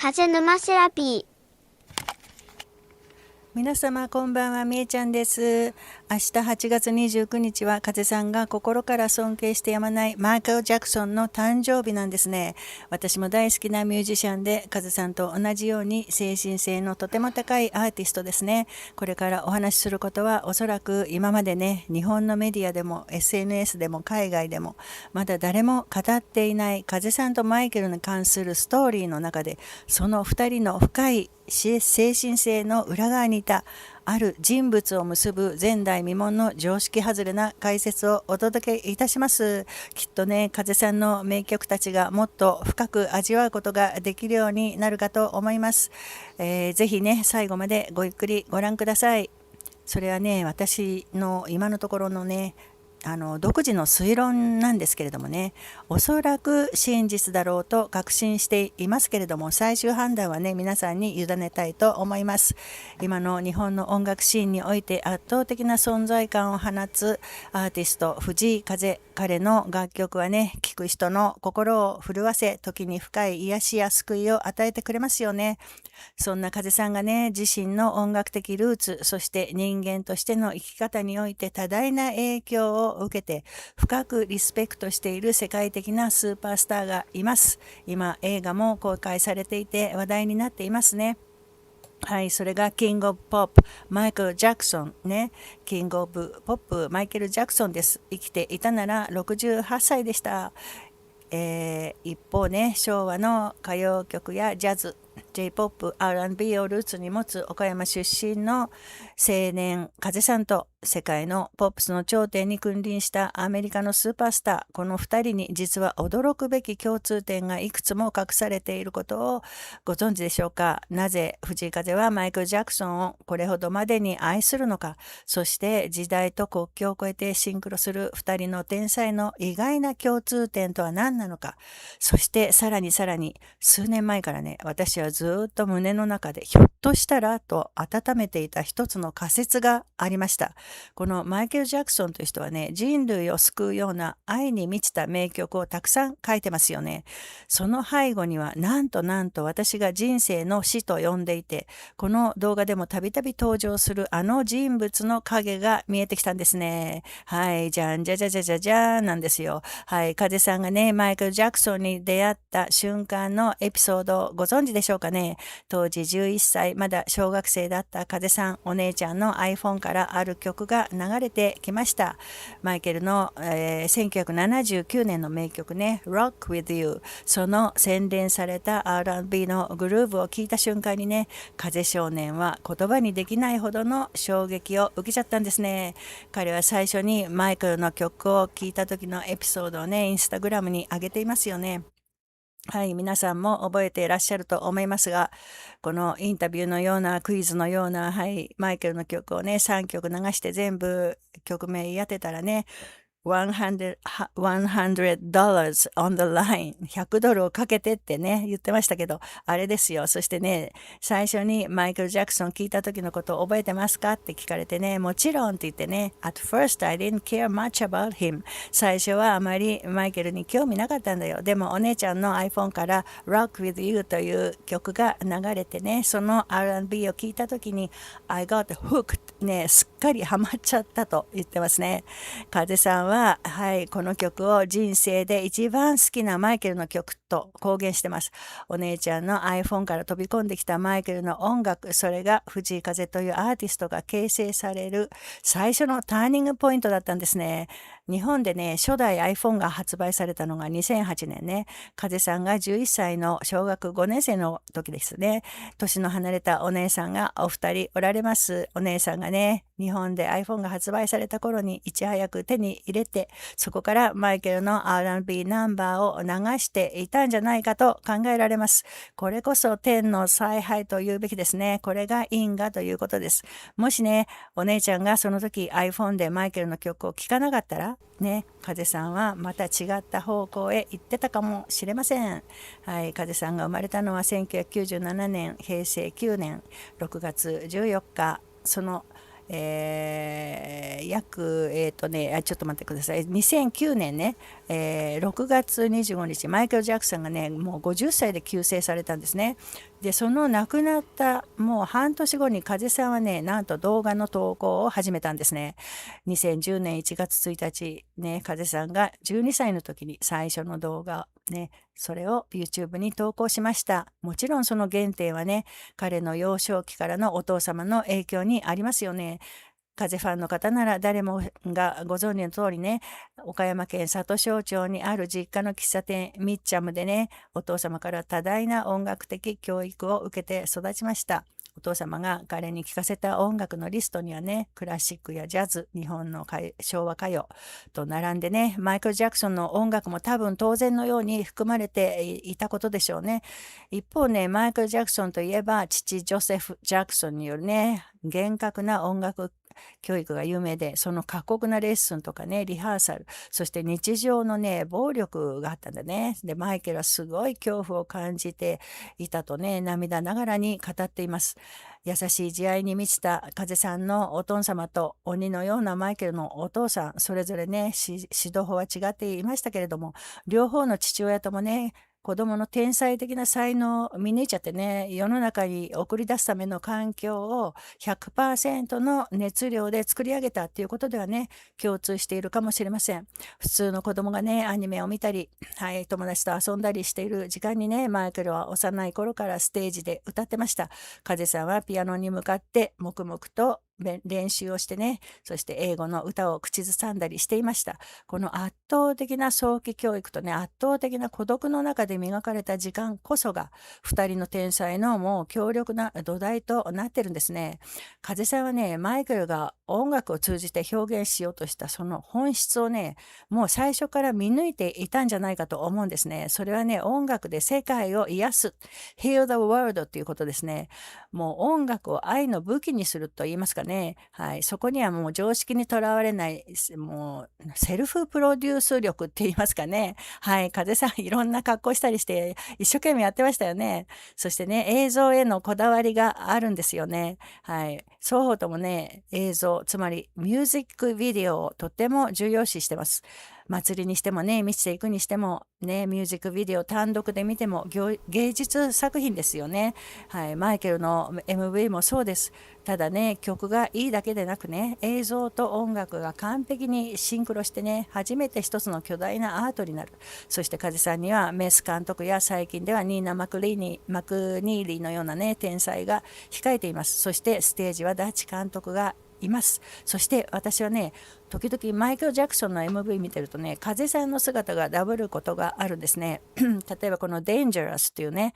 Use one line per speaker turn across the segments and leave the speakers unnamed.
風沼セラピー。
皆様こんばんは、みえちゃんです。明日8月29日は風さんが心から尊敬してやまないマイケル・ジャクソンの誕生日なんですね。私も大好きなミュージシャンで、風さんと同じように精神性のとても高いアーティストですね。これからお話しすることはおそらく今までね、日本のメディアでも SNS でも海外でもまだ誰も語っていない風さんとマイケルに関するストーリーの中で、その2人の深い精神性の裏側にいたある人物を結ぶ前代未聞の常識外れな解説をお届けいたします。きっとね、風さんの名曲たちがもっと深く味わうことができるようになるかと思います。ぜひね、最後までごゆっくりご覧ください。それはね、私の今のところのね、独自の推論なんですけれどもね、おそらく真実だろうと確信していますけれども、最終判断はね、皆さんに委ねたいと思います。今の日本の音楽シーンにおいて圧倒的な存在感を放つアーティスト藤井風、彼の楽曲はね、聴く人の心を震わせ、時に深い癒しや救いを与えてくれますよね。そんな風さんがね、自身の音楽的ルーツ、そして人間としての生き方において多大な影響を受けて、深くリスペクトしている世界的なスーパースターがいます。今、映画も公開されていて話題になっていますね。はい、それがキングオブポップ、マイケル・ジャクソンね。キングオブポップ、マイケル・ジャクソンです。生きていたなら68歳でした。一方ね、昭和の歌謡曲やジャズ、J-POP、R&B をルーツに持つ岡山出身の青年風さんと、世界のポップスの頂点に君臨したアメリカのスーパースター、この2人に実は驚くべき共通点がいくつも隠されていることをご存知でしょうか。なぜ藤井風はマイケル・ジャクソンをこれほどまでに愛するのか。そして時代と国境を越えてシンクロする2人の天才の意外な共通点とは何なのか。そしてさらに数年前からね、私はずっと胸の中でひょっとしたらと温めていた一つの仮説がありました。このマイケル・ジャクソンという人はね、人類を救うような愛に満ちた名曲をたくさん書いてますよね。その背後にはなんと私が人生の死と呼んでいて、この動画でもたびたび登場するあの人物の影が見えてきたんですね。はい、じゃんじゃじゃじゃじゃじゃーんなんですよ。はい、風さんがね、マイケル・ジャクソンに出会った瞬間のエピソードをご存知でしょうかね。当時11歳、まだ小学生だった風さん、お姉ちゃんの iPhone からある曲が流れてきました。マイケルの、1979年の名曲ね、Rock with You。その洗練された R&B のグルーヴを聴いた瞬間にね、風少年は言葉にできないほどの衝撃を受けちゃったんですね。彼は最初にマイケルの曲を聴いた時のエピソードをね、インスタグラムに上げていますよね。はい、皆さんも覚えていらっしゃると思いますが、このインタビューのようなクイズのような、はい、マイケルの曲をね、3曲流して全部曲名言い当てたらね、$100 on the line。$100をかけてってね、言ってましたけど、あれですよ。そしてね、最初にマイケル・ジャクソン聞いた時のことを覚えてますかって聞かれてね、もちろんって言ってね、At first I didn't care much about him。最初はあまりマイケルに興味なかったんだよ。でもお姉ちゃんの iPhone から Rock with You という曲が流れてね、その R&B を聞いた時に I got hooked。ね、すっかりハマっちゃったと言ってますね。風さんは、はい、この曲を人生で一番好きなマイケルの曲と公言してます。お姉ちゃんの iPhone から飛び込んできたマイケルの音楽、それが藤井風というアーティストが形成される最初のターニングポイントだったんですね。日本でね、初代 iPhone が発売されたのが2008年ね。風さんが11歳の小学5年生の時ですね。年の離れたお姉さんがお二人おられます。お姉さんがね、日本で iPhone が発売された頃にいち早く手に入れて、そこからマイケルの R&B ナンバーを流していたんじゃないかと考えられます。これこそ天の采配と言うべきですね。これが因果ということです。もしね、お姉ちゃんがその時 iPhone でマイケルの曲を聴かなかったら、ね、風さんはまた違った方向へ行ってたかもしれません。はい、風さんが生まれたのは1997年、平成9年6月14日。そのちょっと待ってください。2009年ね、6月25日、マイケル・ジャクソンがね、もう50歳で急逝されたんですね。で、その亡くなったもう半年後に風さんはね、なんと動画の投稿を始めたんですね。2010年1月1日、ね、風さんが12歳の時に最初の動画、ね、それを YouTube に投稿しました。もちろんその原点はね、彼の幼少期からのお父様の影響にありますよね。風ファンの方なら誰もがご存知の通りね、岡山県里庄町にある実家の喫茶店みっちゃむでね、お父様から多大な音楽的教育を受けて育ちました。お父様が彼に聴かせた音楽のリストにはね、クラシックやジャズ、日本の昭和歌謡と並んでね、マイケル・ジャクソンの音楽も多分当然のように含まれていたことでしょうね。一方ね、マイケル・ジャクソンといえば、父ジョセフ・ジャクソンによるね、厳格な音楽教育が有名で、その過酷なレッスンとかね、リハーサル、そして日常のね、暴力があったんだね。で、マイケルはすごい恐怖を感じていたとね、涙ながらに語っています。優しい慈愛に満ちた風さんのお父様と鬼のようなマイケルのお父さん、それぞれね、指導法は違っていましたけれども、両方の父親ともね、子供の天才的な才能を見抜いちゃってね、世の中に送り出すための環境を100% の熱量で作り上げたっていうことではね、共通しているかもしれません。普通の子供がね、アニメを見たり、はい、友達と遊んだりしている時間にね、マイケルは幼い頃からステージで歌ってました。風さんはピアノに向かって黙々と練習をしてね、そして英語の歌を口ずさんだりしていました。この圧倒的な早期教育とね、圧倒的な孤独の中で磨かれた時間こそが、2人の天才のもう強力な土台となってるんですね。風さんはね、マイケルが音楽を通じて表現しようとしたその本質をね、もう最初から見抜いていたんじゃないかと思うんですね。それはね、音楽で世界を癒す、Heal the World っていうことですね。もう音楽を愛の武器にすると言いますかね。はい。そこにはもう常識にとらわれない、もうセルフプロデュース力って言いますかね。はい。風さんいろんな格好したりして一生懸命やってましたよね。そしてね、映像へのこだわりがあるんですよね。はい。双方ともね、映像、つまりミュージックビデオをとても重要視してます。祭りにしてもね、満ちていくにしても、ね、ミュージックビデオ単独で見ても芸術作品ですよね。はい、マイケルの MV もそうです。ただね、曲がいいだけでなくね、映像と音楽が完璧にシンクロしてね、初めて一つの巨大なアートになる。そして風さんにはメス監督や最近ではニーナ・マクニーリーのようなね、天才が控えています。そしてステージはダッチ監督がいます。そして私はね、時々マイケル・ジャクソンの MV 見てるとね、風さんの姿がダブることがあるんですね。例えばこの Dangerous っていうね、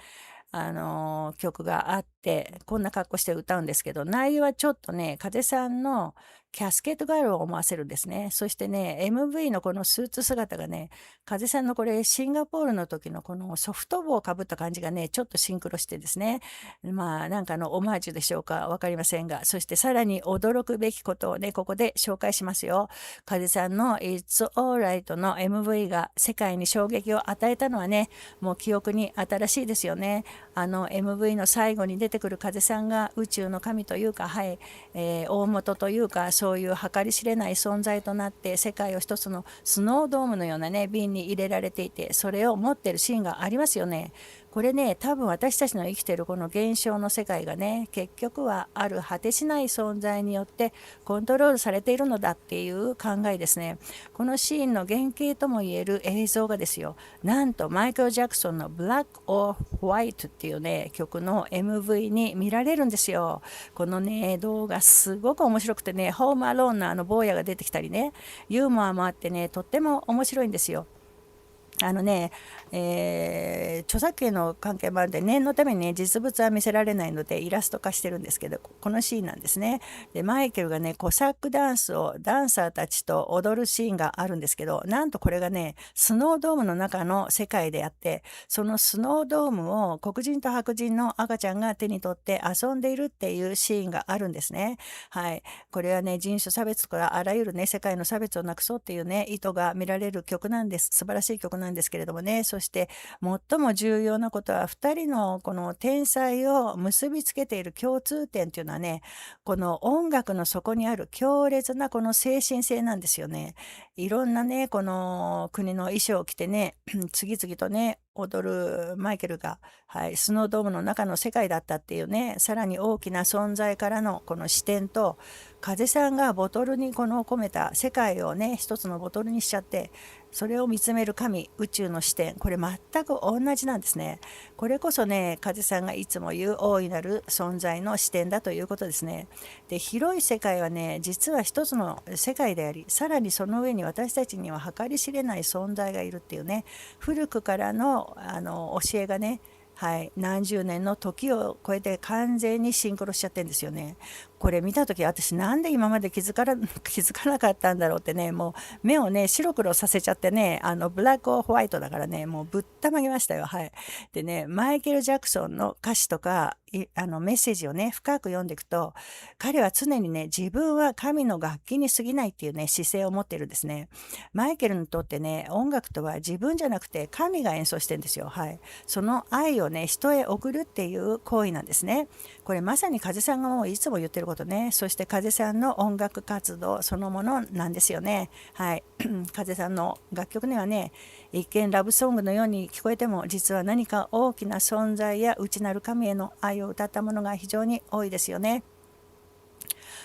曲があって、こんな格好して歌うんですけど、内容はちょっとね、風さんのキャスケットガールを思わせるんですね。そしてね、MV のこのスーツ姿がね、風さんのこれ、シンガポールの時のこのソフト帽をかぶった感じがね、ちょっとシンクロしてですね、まあ、なんかのオマージュでしょうか、わかりませんが、そしてさらに驚くべきことをね、ここで紹介しますよ。風さんの It's Alright の MV が世界に衝撃を与えたのはね、もう記憶に新しいですよね。MV の最後に出てくる風さんが宇宙の神というか、はい、大元というか、そういう計り知れない存在となって世界を一つのスノードームのようなね瓶に入れられていて、それを持ってるシーンがありますよね。これね、多分私たちの生きているこの現象の世界がね、結局はある果てしない存在によってコントロールされているのだっていう考えですね。このシーンの原型ともいえる映像がですよ、なんとマイケル・ジャクソンの Black or White っていうね、曲の MV に見られるんですよ。このね、動画すごく面白くてね、ホームアローンの坊やが出てきたりね、ユーモアもあってね、とっても面白いんですよ。あのね、著作権の関係もあるんで念のためにね実物は見せられないのでイラスト化してるんですけど、このシーンなんですね。でマイケルがねコサックダンスをダンサーたちと踊るシーンがあるんですけど、なんとこれがねスノードームの中の世界であって、そのスノードームを黒人と白人の赤ちゃんが手に取って遊んでいるっていうシーンがあるんですね。はい、これはね人種差別からあらゆるね世界の差別をなくそうっていうね意図が見られる曲なんです。素晴らしい曲なんです。なんですけれどもね。そして最も重要なことは、2人のこの天才を結びつけている共通点っていうのはね、この音楽の底にある強烈なこの精神性なんですよね。いろんなね、この国の衣装を着てね、次々とね、踊るマイケルが、はい、スノードームの中の世界だったっていうね、さらに大きな存在からのこの視点と、風さんがボトルにこの込めた世界をね、一つのボトルにしちゃって、それを見つめる神、宇宙の視点、これ全く同じなんですね。これこそね、風さんがいつも言う大いなる存在の視点だということですね。で、広い世界はね、実は一つの世界であり、さらにその上に私たちには計り知れない存在がいるっていうね、古くからの教えがね、はい、何十年の時を超えて完全にシンクロしちゃってるんですよね。これ見た時、私なんで今まで気づかなかったんだろうってね、もう目をね白黒させちゃってね、ブラックオホワイトだからね、もうぶったまげましたよ。はい。でね、マイケル・ジャクソンの歌詞とかメッセージをね深く読んでいくと、彼は常にね、自分は神の楽器に過ぎないっていうね姿勢を持ってるんですね。マイケルにとってね、音楽とは自分じゃなくて神が演奏してるんですよ。はい。その愛をね人へ送るっていう行為なんですね。これまさに風さんがもういつも言ってることね。そして風さんの音楽活動そのものなんですよね。はい。風さんの楽曲にはね、一見ラブソングのように聞こえても、実は何か大きな存在や内なる神への愛を歌ったものが非常に多いですよね。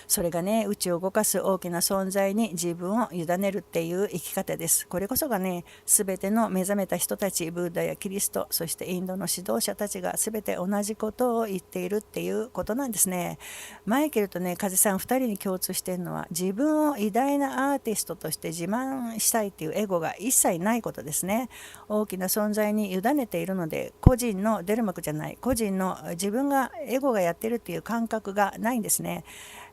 それがね、宇宙を動かす大きな存在に自分を委ねるっていう生き方です。これこそがね、すべての目覚めた人たち、ブッダやキリスト、そしてインドの指導者たちがすべて同じことを言っているっていうことなんですね。マイケルとね、風さん2人に共通しているのは、自分を偉大なアーティストとして自慢したいっていうエゴが一切ないことですね。大きな存在に委ねているので、個人の出る幕じゃない、個人の自分がエゴがやってるっていう感覚がないんですね。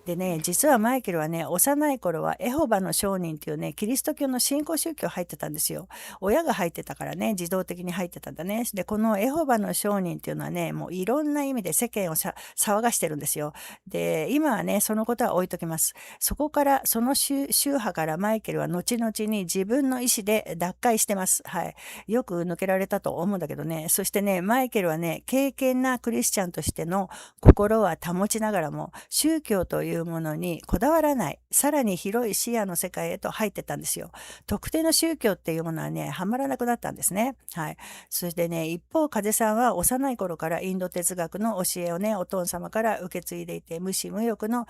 でね、実はマイケルはね、幼い頃はエホバの証人っていうね、キリスト教の新興宗教入ってたんですよ。親が入ってたからね、自動的に入ってたんだね。で、このエホバの証人っていうのはね、もういろんな意味で世間を騒がしてるんですよ。で、今はね、そのことは置いときます。そこから、その宗派からマイケルは後々に自分の意思で脱会してます。はい。よく抜けられたと思うんだけどね。そしてね、マイケルはね、敬虔なクリスチャンとしての心は保ちながらも、宗教というものにこだわらない、さらに広い視野の世界へと入ってったんですよ。特定の宗教っていうものはね、はまらなくなったんですね。はい。そしてね、一方、風さんは幼い頃からインド哲学の教えをね、お父様から受け継いでいて、無私無欲の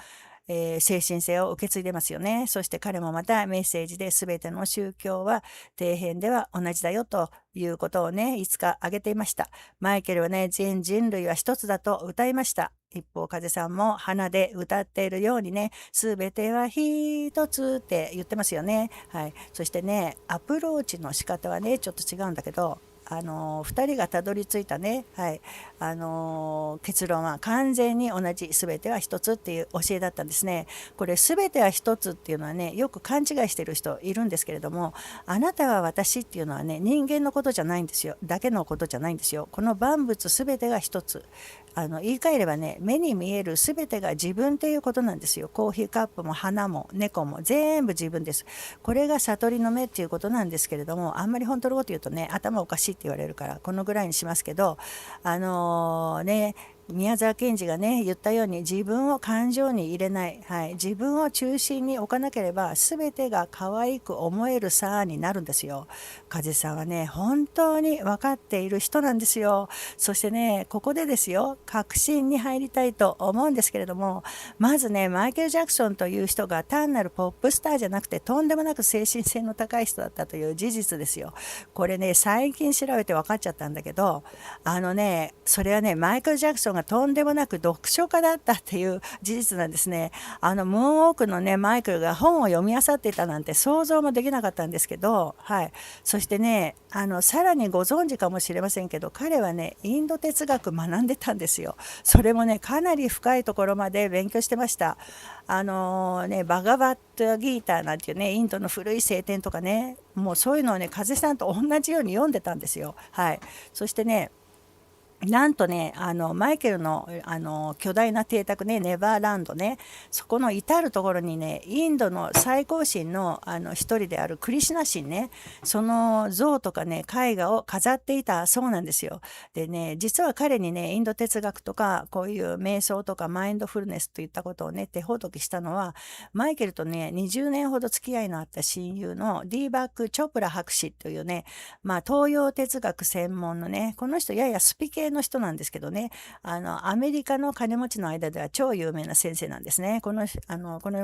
精神性を受け継いでますよね。そして彼もまたメッセージで全ての宗教は底辺では同じだよということをね、いつか挙げていました。マイケルはね、全人類は一つだと歌いました。一方、風さんも花で歌っているようにね、すべては一つって言ってますよね。はい。そしてね、アプローチの仕方はね、ちょっと違うんだけど、2人がたどり着いたね、はい、結論は完全に同じ、全ては一つっていう教えだったんですね。これ全ては一つっていうのはね、よく勘違いしてる人いるんですけれども、あなたは私っていうのはね、人間のことじゃないんですよ。だけのことじゃないんですよ。この万物全てが一つ。言い換えればね、目に見える全てが自分っていうことなんですよ。コーヒーカップも花も猫も全部自分です。これが悟りの目っていうことなんですけれども、あんまり本当のこと言うとね、頭おかしいって言われるからこのぐらいにしますけど、宮沢賢治がね言ったように、自分を感情に入れない、はい、自分を中心に置かなければ全てが可愛く思えるさになるんですよ。風さんはね、本当に分かっている人なんですよ。そしてね、ここでですよ、確信に入りたいと思うんですけれども、まずね、マイケル・ジャクソンという人が単なるポップスターじゃなくて、とんでもなく精神性の高い人だったという事実ですよ。これね、最近調べて分かっちゃったんだけど、それはね、マイケル・ジャクソンがとんでもなく読書家だったっていう事実なんですね。ムーンウォークのね、マイケルが本を読み漁っていたなんて想像もできなかったんですけど、はい。そしてね、さらにご存知かもしれませんけど、彼はね、インド哲学学んでたんですよ。それもね、かなり深いところまで勉強してました。バガバットギーターなんていうね、インドの古い聖典とかね、もうそういうのをね、風さんと同じように読んでたんですよ。はい。そしてね、なんとね、マイケルの、巨大な邸宅ね、ネバーランドね、そこの至る所にね、インドの最高神の、一人であるクリシュナ神ね、その像とかね、絵画を飾っていたそうなんですよ。でね、実は彼にね、インド哲学とか、こういう瞑想とかマインドフルネスといったことをね、手ほどきしたのは、マイケルとね、20年ほど付き合いのあった親友のディーバック・チョプラ博士というね、東洋哲学専門のね、この人ややスピ系の人なんですけどね、アメリカの金持ちの間では超有名な先生なんですね。この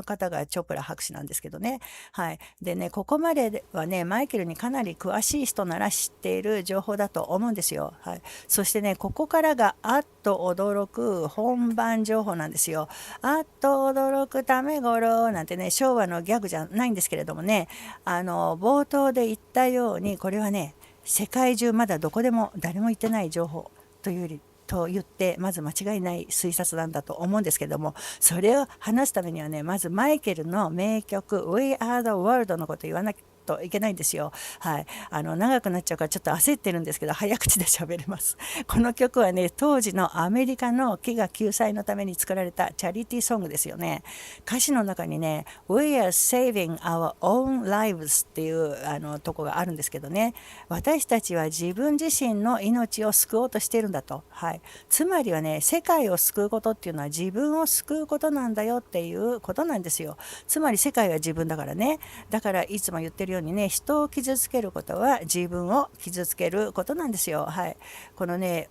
方がチョプラ博士なんですけどね。はい。でね、ここまではね、マイケルにかなり詳しい人なら知っている情報だと思うんですよ。はい。そしてね、ここからがあっと驚く本番情報なんですよ。あっと驚くためごろなんてね、昭和のギャグじゃないんですけれどもね、冒頭で言ったように、これはね、世界中まだどこでも誰も言ってない情報というよりと言ってまず間違いない推察なんだと思うんですけども、それを話すためにはね、まずマイケルの名曲 We Are the World のことを言わなきゃといけないんですよ。はい。長くなっちゃうからちょっと焦ってるんですけど、早口で喋れます。この曲はね、当時のアメリカの飢餓救済のために作られたチャリティーソングですよね。歌詞の中にね、We are saving our own lives っていうとこがあるんですけどね、私たちは自分自身の命を救おうとしているんだと。はい。つまりはね、世界を救うことっていうのは自分を救うことなんだよっていうことなんですよ。つまり世界は自分だからね。だからいつも言ってるようにね、人を傷つけることは自分を傷つけることなんですよ。はい。このね、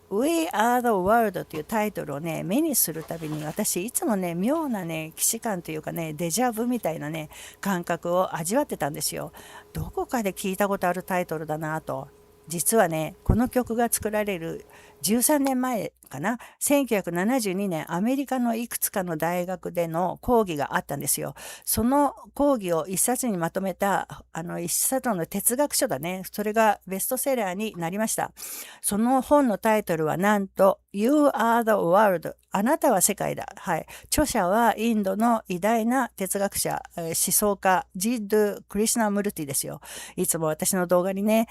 We Are the World というタイトルをね、目にするたびに私いつもね、妙なね、既視感というかね、デジャブみたいなね、感覚を味わってたんですよ。どこかで聞いたことあるタイトルだなと。実はね、この曲が作られる13年前かな、1972年アメリカのいくつかの大学での講義があったんですよ。その講義を一冊にまとめた一冊の哲学書だね。それがベストセラーになりました。その本のタイトルはなんと You are the world。あなたは世界だ。はい。著者はインドの偉大な哲学者、思想家、ジッドゥ・クリシュナムルティですよ。いつも私の動画にね、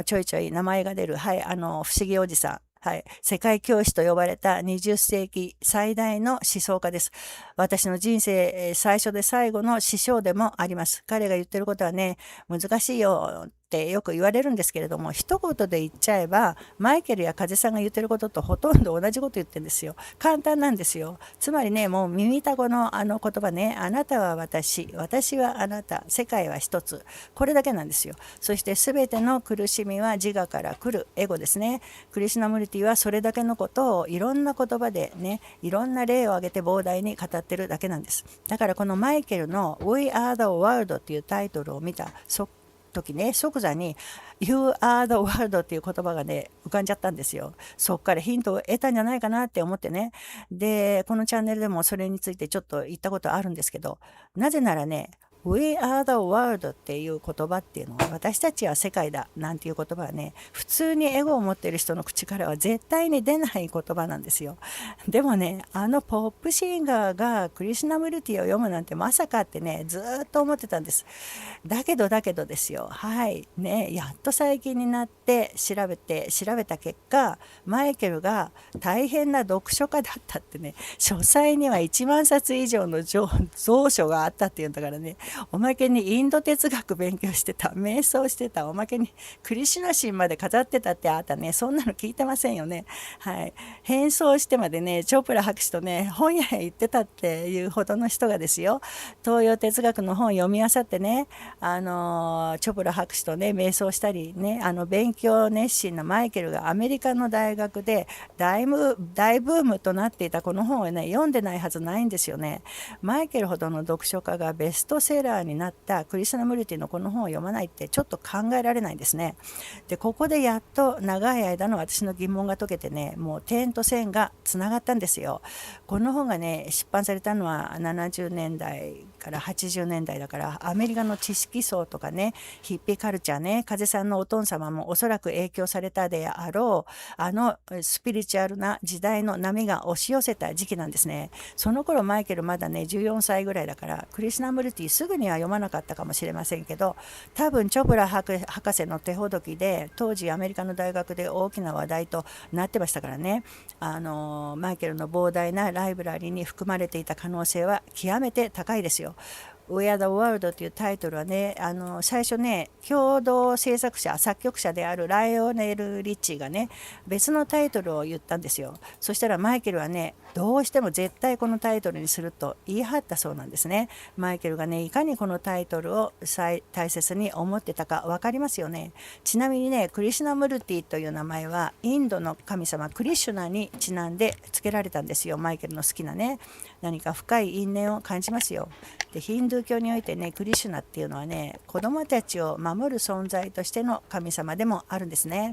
ちょいちょい名前が出る、はい、不思議おじさん。はい。世界教師と呼ばれた20世紀最大の思想家です。私の人生最初で最後の師匠でもあります。彼が言ってることはね、難しいよってよく言われるんですけれども、一言で言っちゃえば、マイケルや風さんが言ってることとほとんど同じこと言ってるんですよ。簡単なんですよ。つまりね、もう耳たこの言葉ね、あなたは私、私はあなた、世界は一つ。これだけなんですよ。そして全ての苦しみは自我から来るエゴですね。クリシュナムルティはそれだけのことをいろんな言葉でね、いろんな例を挙げて膨大に語ってるだけなんです。だからこのマイケルの We Are the World っていうタイトルを見た時ね、即座に You are the world っていう言葉がね、浮かんじゃったんですよ。そっからヒントを得たんじゃないかなって思ってね。で、このチャンネルでもそれについてちょっと言ったことあるんですけど、なぜならね、We are the world っていう言葉っていうのは、私たちは世界だなんていう言葉はね、普通にエゴを持っている人の口からは絶対に出ない言葉なんですよ。でもね、ポップシンガーがクリシュナムルティを読むなんてまさかってね、ずっと思ってたんです。だけどですよ。はい。ね、やっと最近になって調べた結果、マイケルが大変な読書家だったってね、書斎には1万冊以上の蔵書があったっていうんだからね、おまけにインド哲学勉強してた、瞑想してた、おまけにクリシュナ神まで飾ってたってあったね、そんなの聞いてませんよね。はい。変装してまでね、チョプラ博士とね、本屋へ行ってたっていうほどの人がですよ、東洋哲学の本読み漁ってね、チョプラ博士とね、瞑想したりね、勉強熱心なマイケルがアメリカの大学で大ブームとなっていたこの本をね、読んでないはずないんですよね。マイケルほどの読書家がベストセラーになったクリスナムルティのこの本を読まないってちょっと考えられないんですね。で、ここでやっと長い間の私の疑問が解けてね、もう点と線がつながったんですよ。この本がね、出版されたのは70年代から80年代だから、アメリカの知識層とかね、ヒッピーカルチャーね、風さんのお父様もおそらく影響されたであろう、スピリチュアルな時代の波が押し寄せた時期なんですね。その頃マイケルまだね14歳ぐらいだから、クリシュナムルティすぐには読まなかったかもしれませんけど、多分チョプラ博士の手ほどきで当時アメリカの大学で大きな話題となってましたからね。マイケルの膨大なライブラリに含まれていた可能性は極めて高いですよ。We Are the World というタイトルはね、最初ね、共同制作者、作曲者であるライオネル・リッチーがね、別のタイトルを言ったんですよ。そしたらマイケルはね、どうしても絶対このタイトルにすると言い張ったそうなんですね。マイケルがね、いかにこのタイトルを大切に思ってたか分かりますよね。ちなみにね、クリシュナムルティという名前はインドの神様クリシュナにちなんで付けられたんですよ。マイケルの好きなね、何か深い因縁を感じますよ。でヒンドゥー教においてね、クリシュナっていうのはね、子供たちを守る存在としての神様でもあるんですね。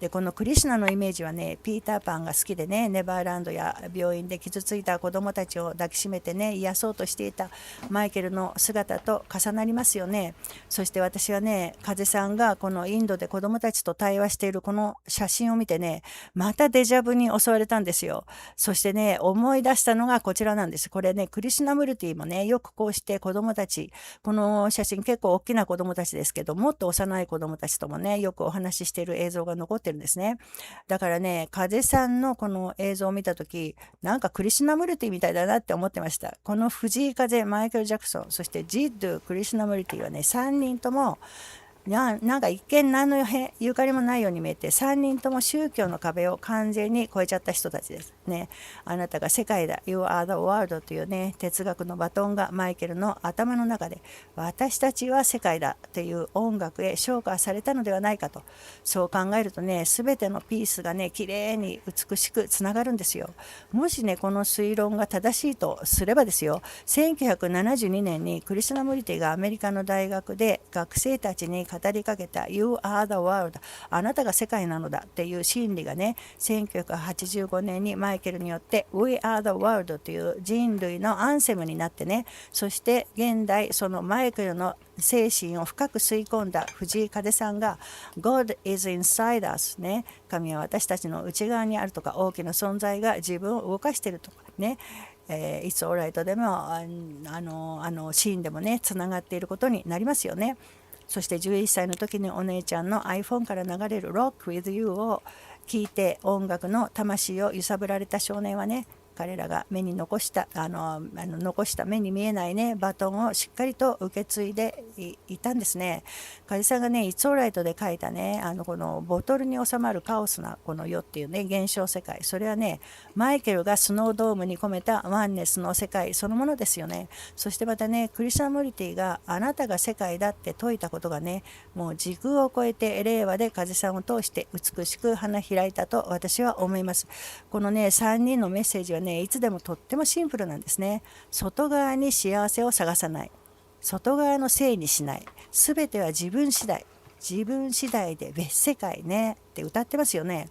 でこのクリシュナのイメージはね、ピーターパンが好きでね、ネバーランドや病院で傷ついた子どもたちを抱きしめてね、癒そうとしていたマイケルの姿と重なりますよね。そして私はね、風さんがこのインドで子どもたちと対話しているこの写真を見てね、またデジャブに襲われたんですよ。そしてね、思い出したのがこちらなんです。これね、クリシュナムルティもね、よくこうして子どもたち、この写真結構大きな子どもたちですけど、もっと幼い子どもたちともね、よくお話ししている映像が残ってるんですね。だからね、風さんのこの映像を見たとき、なんかクリシュナムルティみたいだなって思ってました。この藤井風、マイケル・ジャクソン、そしてジッドゥ、クリシュナムルティはね、3人ともなんか一見何のゆかりもないように見えて、3人とも宗教の壁を完全に越えちゃった人たちですね。あなたが世界だ You are the world というね、哲学のバトンがマイケルの頭の中で、私たちは世界だという音楽へ昇華されたのではないかと。そう考えるとね、全てのピースがね、綺麗に美しくつながるんですよ。もしね、この推論が正しいとすればですよ、1972年にクリスナムリティがアメリカの大学で学生たちに語りかけた You are the world、 あなたが世界なのだっていう真理がね、1985年にマイケルによって We are the world という人類のアンセムになってね、そして現代そのマイケルの精神を深く吸い込んだ藤井風さんが God is inside us ね、神は私たちの内側にあるとか、大きな存在が自分を動かしているとかね、It's alright でもシーンでもね、つながっていることになりますよね。そして11歳の時にお姉ちゃんの iPhone から流れる Rock with You を聞いて音楽の魂を揺さぶられた少年はね、彼らが目に残した残した目に見えないねバトンをしっかりと受け継いで いたんですね。梶さんがね、It's Alright で書いたね、このボトルに収まるカオスなこの世っていうね、現象世界、それはね、マイケルがスノードームに込めたワンネスの世界そのものですよね。そしてまたね、クリスチャン・モリティがあなたが世界だって説いたことがね、もう時空を超えて令和で梶さんを通して美しく花開いたと私は思います。このね、3人のメッセージはね、いつでもとってもシンプルなんですね。外側に幸せを探さない、外側のせいにしない、すべては自分次第、自分次第で別世界ねって歌ってますよね。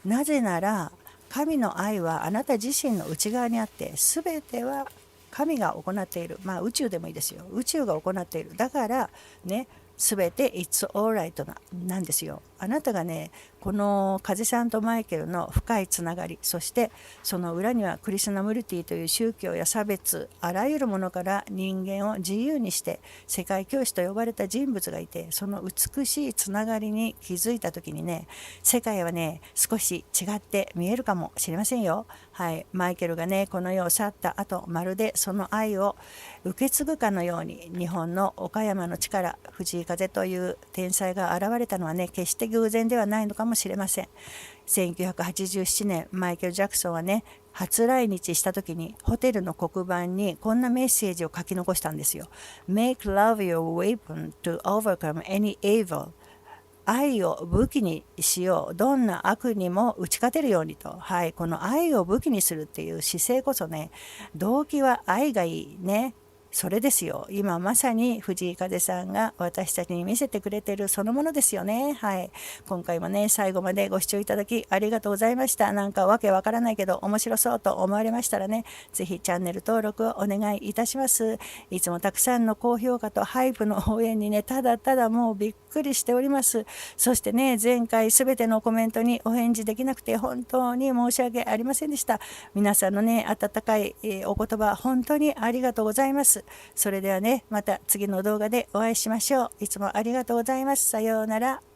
なぜなら神の愛はあなた自身の内側にあって、すべては神が行っている、宇宙でもいいですよ、宇宙が行っている、だからね、すべて It's alright なんですよ。あなたがね、この風さんとマイケルの深いつながり、そしてその裏にはクリスナムルティという宗教や差別、あらゆるものから人間を自由にして世界教師と呼ばれた人物がいて、その美しいつながりに気づいた時にね、世界はね、少し違って見えるかもしれませんよ。はい、マイケルがね、この世を去った後、まるでその愛を受け継ぐかのように、日本の岡山の力、藤井風という天才が現れたのはね、決して偶然ではないのかもしれません。1987年、マイケル・ジャクソンはね、初来日した時にホテルの黒板にこんなメッセージを書き残したんですよ。Make love your weapon to overcome any evil。愛を武器にしよう、どんな悪にも打ち勝てるようにと。はい、この愛を武器にするっていう姿勢こそね、動機は愛がいいね。それですよ。今まさに藤井風さんが私たちに見せてくれてるそのものですよね。はい。今回もね、最後までご視聴いただきありがとうございました。なんかわけわからないけど面白そうと思われましたらね、ぜひチャンネル登録をお願いいたします。いつもたくさんの高評価とハイプの応援にね、ただただもうびっくりしております。そしてね、前回すべてのコメントにお返事できなくて本当に申し訳ありませんでした。皆さんのね、温かいお言葉本当にありがとうございます。それではね、また次の動画でお会いしましょう。いつもありがとうございます。さようなら。